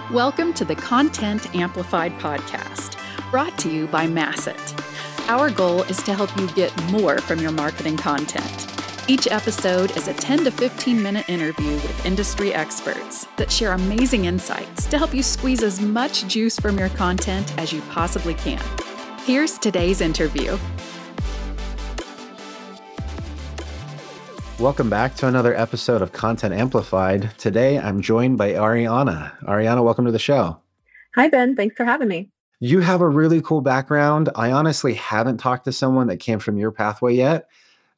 Welcome to the Content Amplified podcast, brought to you by Masset. Our goal is to help you get more from your marketing content. Each episode is a 10 to 15 minute interview with industry experts that share amazing insights to help you squeeze as much juice from your content as you possibly can. Here's today's interview. Welcome back to another episode of Content Amplified. Today, I'm joined by Ariana. Ariana, welcome to the show. Hi, Ben. Thanks for having me. You have a really cool background. I honestly haven't talked to someone that came from your pathway yet.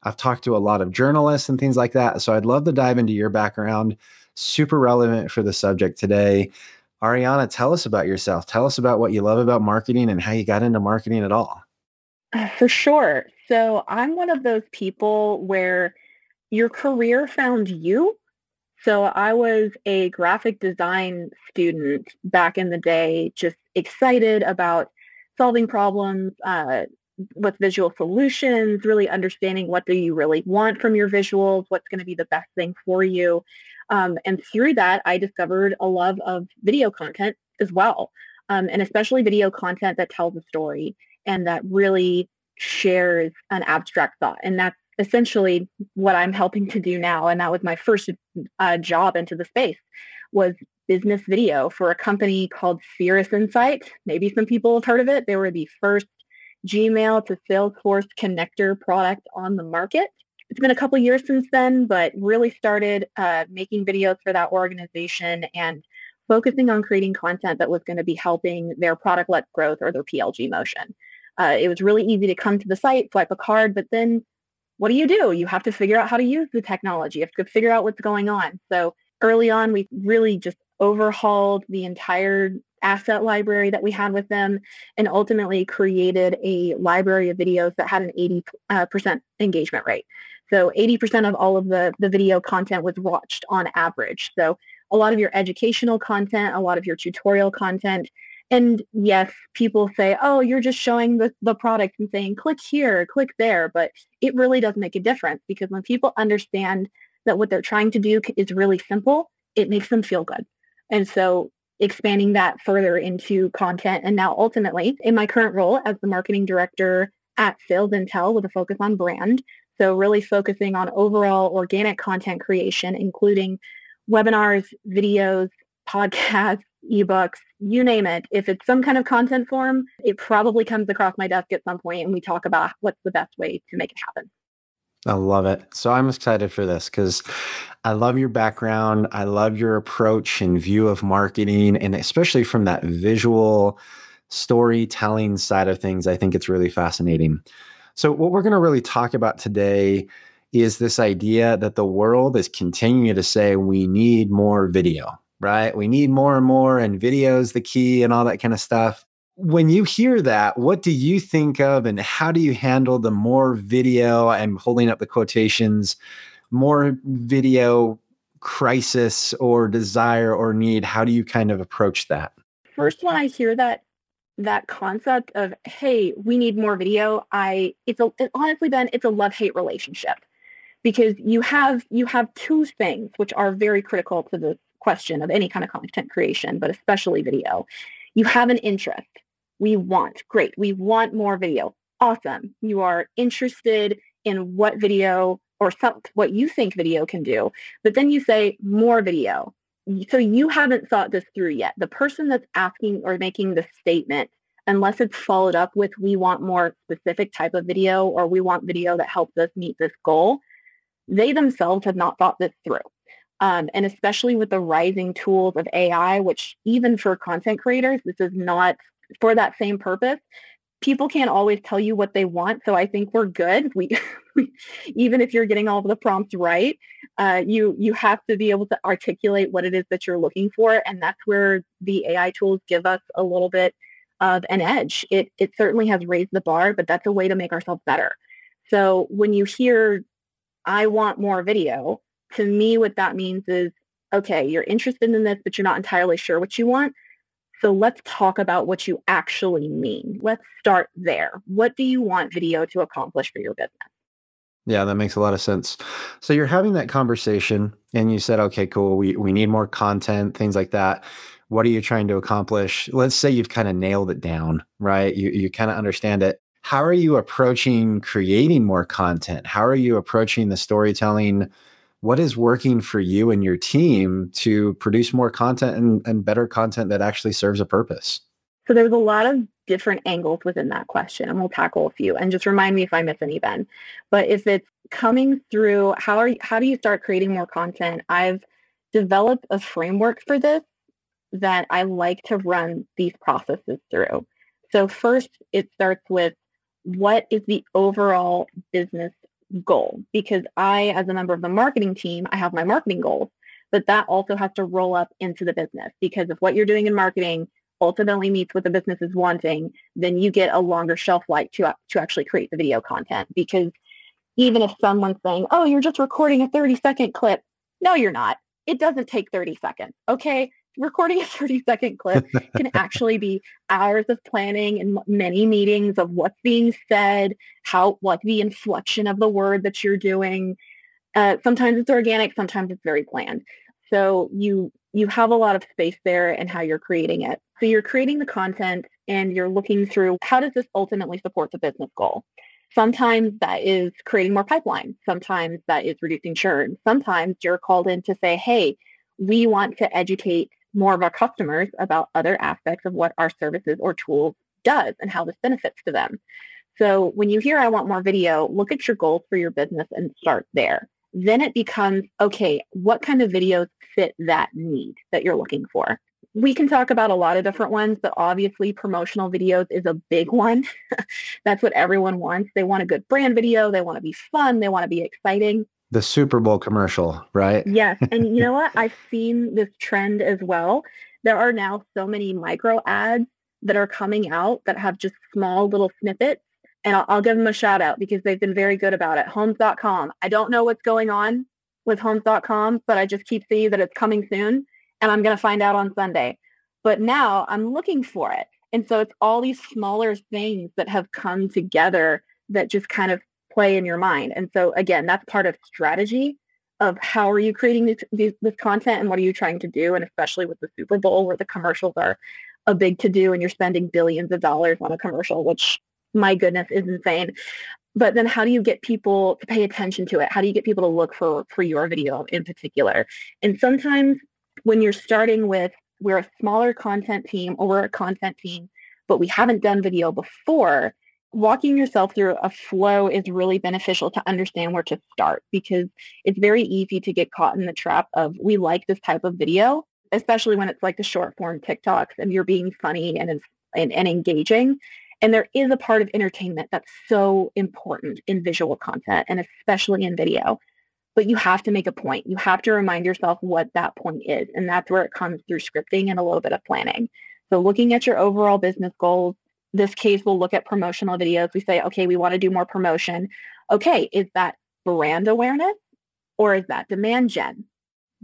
I've talked to a lot of journalists and things like that. So I'd love to dive into your background. Super relevant for the subject today. Ariana, tell us about yourself. Tell us about what you love about marketing and how you got into marketing at all. For sure. So I'm one of those people where your career found you. So I was a graphic design student back in the day, just excited about solving problems with visual solutions, really understanding what do you really want from your visuals, what's going to be the best thing for you. And through that, I discovered a love of video content as well, and especially video content that tells a story and that really shares an abstract thought. And that's essentially what I'm helping to do now. And that was my first job into the space, was business video for a company called Cirrus Insight. Maybe some people have heard of it. They were the first Gmail to Salesforce connector product on the market. It's been a couple of years since then, but really started making videos for that organization and focusing on creating content that was going to be helping their product-led growth or their PLG motion. It was really easy to come to the site, swipe a card, but then what do? You have to figure out how to use the technology. You have to figure out what's going on. So early on, we really just overhauled the entire asset library that we had with them and ultimately created a library of videos that had an 80% engagement rate. So 80% of all of the video content was watched on average. So a lot of your educational content, a lot of your tutorial content. And yes, people say, oh, you're just showing the product and saying, click here, click there. But it really does make a difference, because when people understand that what they're trying to do is really simple, it makes them feel good. And so expanding that further into content. And now ultimately, in my current role as the marketing director at Sales Intel with a focus on brand, so really focusing on overall organic content creation, including webinars, videos, podcasts, ebooks, you name it. If it's some kind of content form, it probably comes across my desk at some point and we talk about what's the best way to make it happen. I love it. So I'm excited for this because I love your background. I love your approach and view of marketing, and especially from that visual storytelling side of things, I think it's really fascinating. So what we're going to really talk about today is this idea that the world is continuing to say we need more video. Right? We need more and more, and video is the key and all that kind of stuff. When you hear that, what do you think of, and how do you handle the more video, I'm holding up the quotations, more video crisis or desire or need? How do you kind of approach that? First, when I hear that concept of, hey, we need more video, honestly, Ben, it's a love-hate relationship, because you have two things which are very critical to the question of any kind of content creation, but especially video. You have an interest. We want more video. Awesome. You are interested in what video or what you think video can do, but then you say more video. So you haven't thought this through yet. The person that's asking or making the statement, unless it's followed up with, we want more specific type of video, or we want video that helps us meet this goal, they themselves have not thought this through. And especially with the rising tools of AI, which even for content creators, this is not for that same purpose. People can't always tell you what they want. So I think we're good. Even if you're getting all of the prompts right, you have to be able to articulate what it is that you're looking for. And that's where the AI tools give us a little bit of an edge. It certainly has raised the bar, but that's a way to make ourselves better. So when you hear, I want more video, to me, what that means is, okay, you're interested in this, but you're not entirely sure what you want. So let's talk about what you actually mean. Let's start there. What do you want video to accomplish for your business? Yeah, that makes a lot of sense. So you're having that conversation and you said, okay, cool. We need more content, things like that. What are you trying to accomplish? Let's say you've kind of nailed it down, right? You kind of understand it. How are you approaching creating more content? How are you approaching the storytelling? What is working for you and your team to produce more content and better content that actually serves a purpose? So there's a lot of different angles within that question, and we'll tackle a few. And just remind me if I miss any, Ben. But if it's coming through, how do you start creating more content? I've developed a framework for this that I like to run these processes through. So first, it starts with what is the overall business goal? Because I, as a member of the marketing team, I have my marketing goals, but that also has to roll up into the business, because if what you're doing in marketing ultimately meets what the business is wanting, then you get a longer shelf life to actually create the video content. Because even if someone's saying, oh, you're just recording a 30-second clip, no, you're not. It doesn't take 30 seconds, okay? Recording a 30-second clip can actually be hours of planning and many meetings of what's being said, what the inflection of the word that you're doing. Sometimes it's organic, sometimes it's very planned. So you have a lot of space there in how you're creating it. So you're creating the content and you're looking through, how does this ultimately support the business goal? Sometimes that is creating more pipeline. Sometimes that is reducing churn. Sometimes you're called in to say, hey, we want to educate more of our customers about other aspects of what our services or tools does and how this benefits to them. So when you hear, I want more video, look at your goals for your business and start there. Then it becomes, okay, what kind of videos fit that need that you're looking for? We can talk about a lot of different ones, but obviously promotional videos is a big one. That's what everyone wants. They want a good brand video. They want to be fun. They want to be exciting. The Super Bowl commercial, right? Yes. And you know what? I've seen this trend as well. There are now so many micro ads that are coming out that have just small little snippets. And I'll give them a shout out because they've been very good about it. Homes.com. I don't know what's going on with Homes.com, but I just keep seeing that it's coming soon. And I'm going to find out on Sunday. But now I'm looking for it. And so it's all these smaller things that have come together that just kind of play in your mind. And so again, that's part of strategy of how are you creating this content and what are you trying to do? And especially with the Super Bowl where the commercials are a big to do and you're spending billions of dollars on a commercial, which my goodness is insane. But then how do you get people to pay attention to it? How do you get people to look for your video in particular? And sometimes when you're starting with, we're a smaller content team or we're a content team, but we haven't done video before, walking yourself through a flow is really beneficial to understand where to start, because it's very easy to get caught in the trap of, we like this type of video, especially when it's like the short form TikToks and you're being funny and engaging. And there is a part of entertainment that's so important in visual content and especially in video. But you have to make a point. You have to remind yourself what that point is. And that's where it comes through scripting and a little bit of planning. So looking at your overall business goals, this case, we'll look at promotional videos. We say, okay, we want to do more promotion. Okay, is that brand awareness or is that demand gen?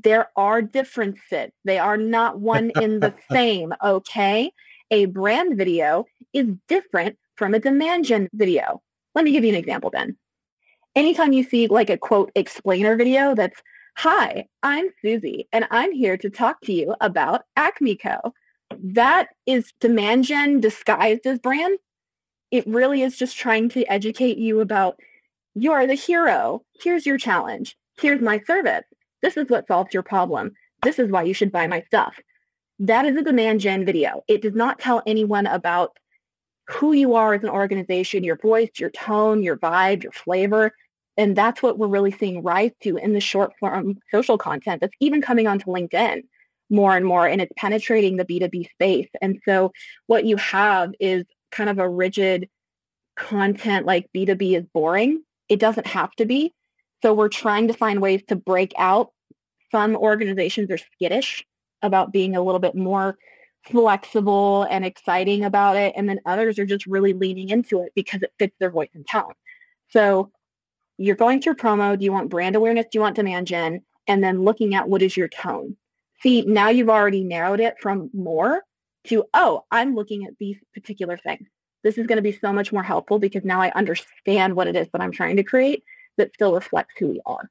There are differences. They are not one in the same, okay? A brand video is different from a demand gen video. Let me give you an example, Ben. Anytime you see like a quote explainer video that's, hi, I'm Susie, and I'm here to talk to you about Acme Co. That is demand gen disguised as brand. It really is just trying to educate you about, you're the hero. Here's your challenge. Here's my service. This is what solves your problem. This is why you should buy my stuff. That is a demand gen video. It does not tell anyone about who you are as an organization, your voice, your tone, your vibe, your flavor. And that's what we're really seeing rise to in the short form social content that's even coming onto LinkedIn more and more, and it's penetrating the B2B space. And so what you have is kind of a rigid content like B2B is boring. It doesn't have to be. So we're trying to find ways to break out. Some organizations are skittish about being a little bit more flexible and exciting about it. And then others are just really leaning into it because it fits their voice and tone. So you're going through promo. Do you want brand awareness? Do you want demand gen? And then looking at what is your tone. See, now you've already narrowed it from more to, oh, I'm looking at these particular things. This is going to be so much more helpful because now I understand what it is that I'm trying to create that still reflects who we are.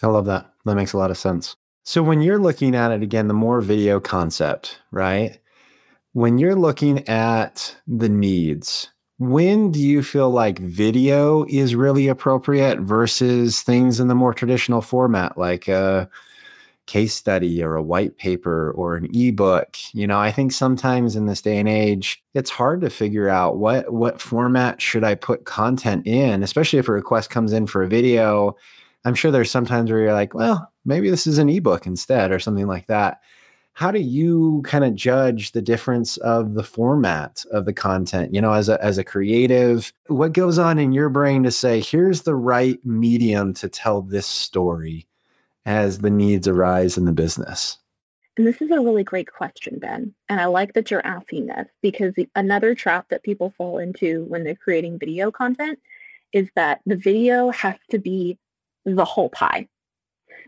I love that. That makes a lot of sense. So when you're looking at it again, the more video concept, right? When you're looking at the needs, when do you feel like video is really appropriate versus things in the more traditional format, like a case study or a white paper or an ebook? I think sometimes in this day and age, it's hard to figure out what format should I put content in, especially if a request comes in for a video. I'm sure there's sometimes where you're like, well, maybe this is an ebook instead or something like that. How do you kind of judge the difference of the format of the content, as a creative? What goes on in your brain to say, here's the right medium to tell this story as the needs arise in the business? And this is a really great question, Ben. And I like that you're asking this because another trap that people fall into when they're creating video content is that the video has to be the whole pie.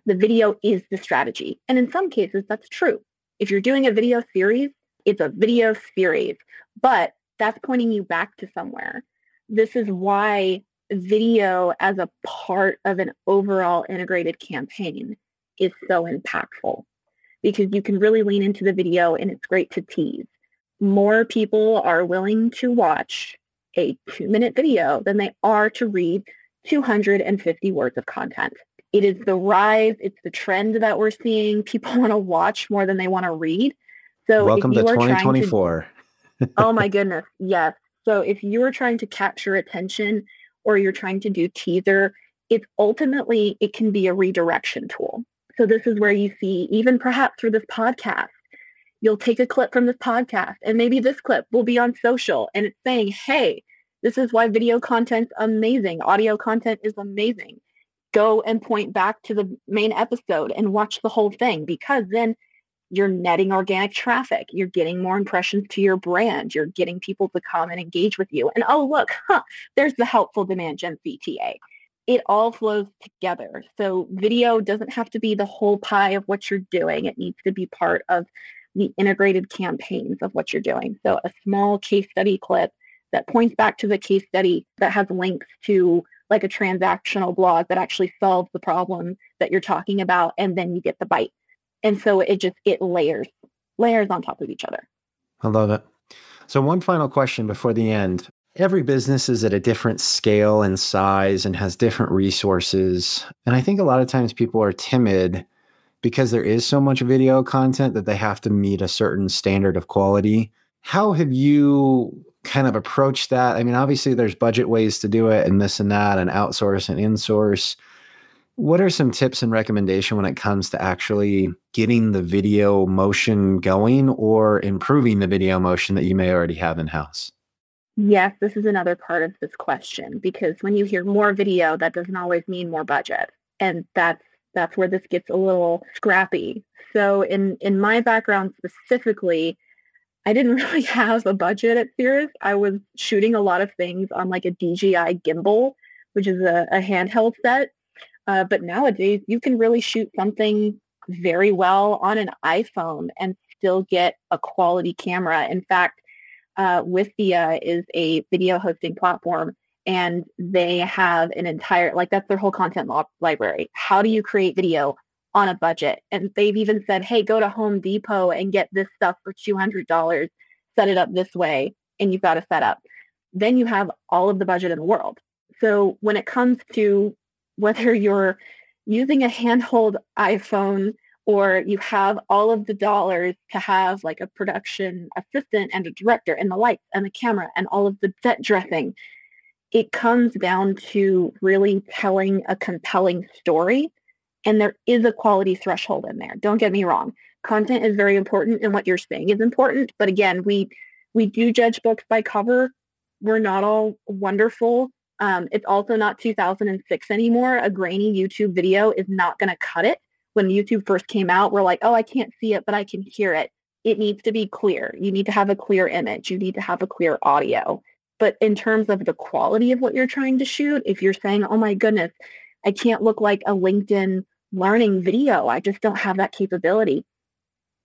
The video is the strategy. And in some cases, that's true. If you're doing a video series, it's a video series, but that's pointing you back to somewhere. This is why video as a part of an overall integrated campaign is so impactful, because you can really lean into the video and it's great to tease. More people are willing to watch a 2-minute video than they are to read 250 words of content. It is the rise, it's the trend that we're seeing. People want to watch more than they want to read. So welcome if you to are 2024. Oh my goodness, yes. So if you are trying to capture attention or you're trying to do teaser, it can be a redirection tool. So this is where you see, even perhaps through this podcast, you'll take a clip from this podcast and maybe this clip will be on social and it's saying, hey, this is why video content's amazing. Audio content is amazing. Go and point back to the main episode and watch the whole thing, because then you're netting organic traffic. You're getting more impressions to your brand. You're getting people to come and engage with you. And oh, look, there's the helpful demand gen CTA. It all flows together. So video doesn't have to be the whole pie of what you're doing. It needs to be part of the integrated campaigns of what you're doing. So a small case study clip that points back to the case study that has links to like a transactional blog that actually solves the problem that you're talking about, and then you get the bite. And so it layers on top of each other. I love it. So one final question before the end. Every business is at a different scale and size and has different resources. And I think a lot of times people are timid because there is so much video content that they have to meet a certain standard of quality. How have you kind of approached that? I mean, obviously there's budget ways to do it and this and that and outsource and insource. What are some tips and recommendation when it comes to actually getting the video motion going or improving the video motion that you may already have in-house? Yes, this is another part of this question, because when you hear more video, that doesn't always mean more budget. And that's where this gets a little scrappy. So in my background specifically, I didn't really have a budget at Cirrus. I was shooting a lot of things on like a DJI gimbal, which is a handheld set. But nowadays, you can really shoot something very well on an iPhone and still get a quality camera. In fact, Wistia is a video hosting platform, and they have an entire, that's their whole content library. How do you create video on a budget? And they've even said, hey, go to Home Depot and get this stuff for $200, set it up this way, and you've got a setup. Then you have all of the budget in the world. So when it comes to whether you're using a handheld iPhone or you have all of the dollars to have like a production assistant and a director and the lights and the camera and all of the set dressing, it comes down to really telling a compelling story. And there is a quality threshold in there. Don't get me wrong. Content is very important, and what you're saying is important. But again, we do judge books by cover. We're not all wonderful. It's also not 2006 anymore. A grainy YouTube video is not going to cut it. When YouTube first came out, we're like, oh, I can't see it, but I can hear it. It needs to be clear. You need to have a clear image. You need to have a clear audio. But in terms of the quality of what you're trying to shoot, if you're saying, oh my goodness, I can't look like a LinkedIn learning video, I just don't have that capability,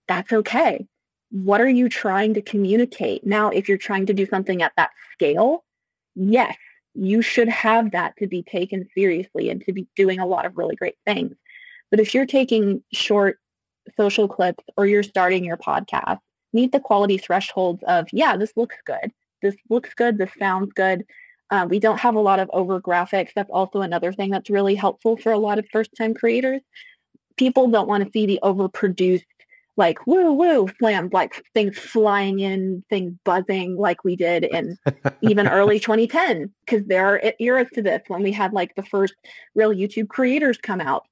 that's okay. What are you trying to communicate? Now, if you're trying to do something at that scale, yes, you should have that to be taken seriously and to be doing a lot of really great things. But if you're taking short social clips or you're starting your podcast, meet the quality thresholds of, yeah, this looks good. This looks good. This sounds good. We don't have a lot of over graphics. That's also another thing that's really helpful for a lot of first-time creators. People don't want to see the overproduced, like, woo, woo, slam, like things flying in, things buzzing like we did in even early 2010, because there are eras to this when we had like the first real YouTube creators come out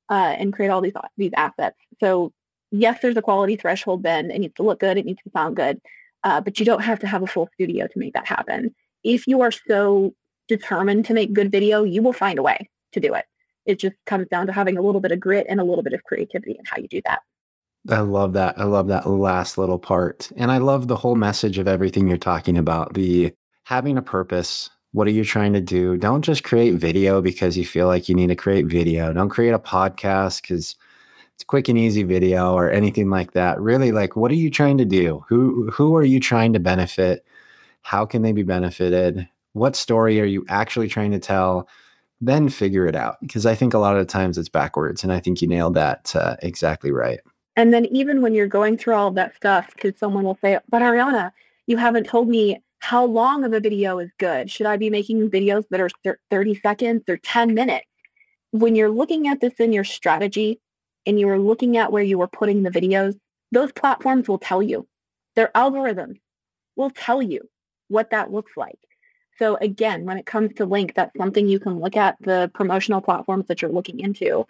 and create all these assets. So yes, there's a quality threshold then. It needs to look good. It needs to sound good. But you don't have to have a full studio to make that happen. If you are so determined to make good video, you will find a way to do it. It just comes down to having a little bit of grit and a little bit of creativity in how you do that. I love that. I love that last little part. And I love the whole message of everything you're talking about, the having a purpose. What are you trying to do? Don't just create video because you feel like you need to create video. Don't create a podcast because it's quick and easy video or anything like that. Really, like, what are you trying to do? Who are you trying to benefit? How can they be benefited? What story are you actually trying to tell? Then figure it out. Because I think a lot of the times it's backwards. And I think you nailed that exactly right. And then even when you're going through all of that stuff, because someone will say, but Ariana, you haven't told me how long of a video is good. Should I be making videos that are 30 seconds or 10 minutes? When you're looking at this in your strategy and you are looking at where you are putting the videos, those platforms will tell you. Their algorithms will tell you what that looks like. So again, when it comes to link, that's something you can look at the promotional platforms that you're looking into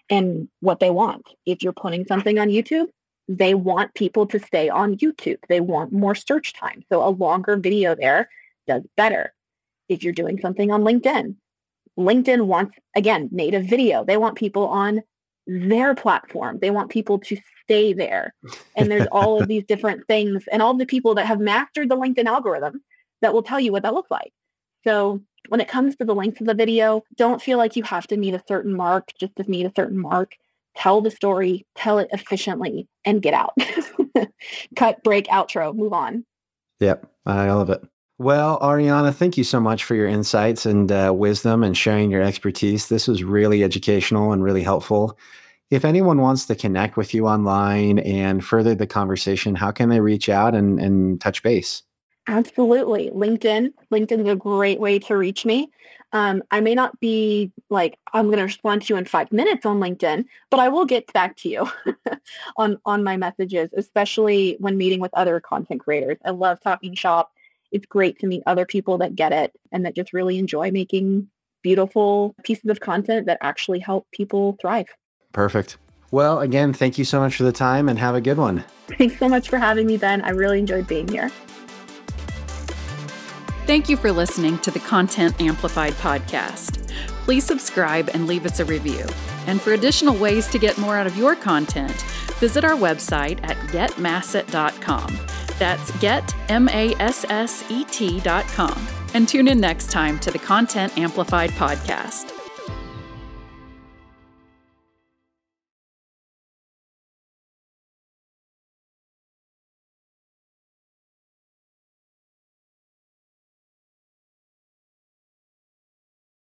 and what they want. If you're putting something on YouTube, they want people to stay on YouTube. They want more search time. So a longer video there does better. If you're doing something on LinkedIn, LinkedIn wants, again, native video. They want people on their platform. They want people to stay there. And there's all of these different things and all the people that have mastered the LinkedIn algorithm that will tell you what that looks like. So when it comes to the length of the video, don't feel like you have to meet a certain mark just to meet a certain mark. Tell the story, tell it efficiently, and get out. Cut, break, outro, move on. Yep, I love it. Well, Ariana, thank you so much for your insights and wisdom and sharing your expertise. This was really educational and really helpful. If anyone wants to connect with you online and further the conversation, how can they reach out and touch base? Absolutely. LinkedIn. LinkedIn is a great way to reach me. I may not be like, I'm going to respond to you in 5 minutes on LinkedIn, but I will get back to you on my messages, especially when meeting with other content creators. I love talking shop. It's great to meet other people that get it and that just really enjoy making beautiful pieces of content that actually help people thrive. Perfect. Well, again, thank you so much for the time and have a good one. Thanks so much for having me, Ben. I really enjoyed being here. Thank you for listening to the Content Amplified podcast. Please subscribe and leave us a review. And for additional ways to get more out of your content, visit our website at getmasset.com. That's getmasset.com. And tune in next time to the Content Amplified podcast.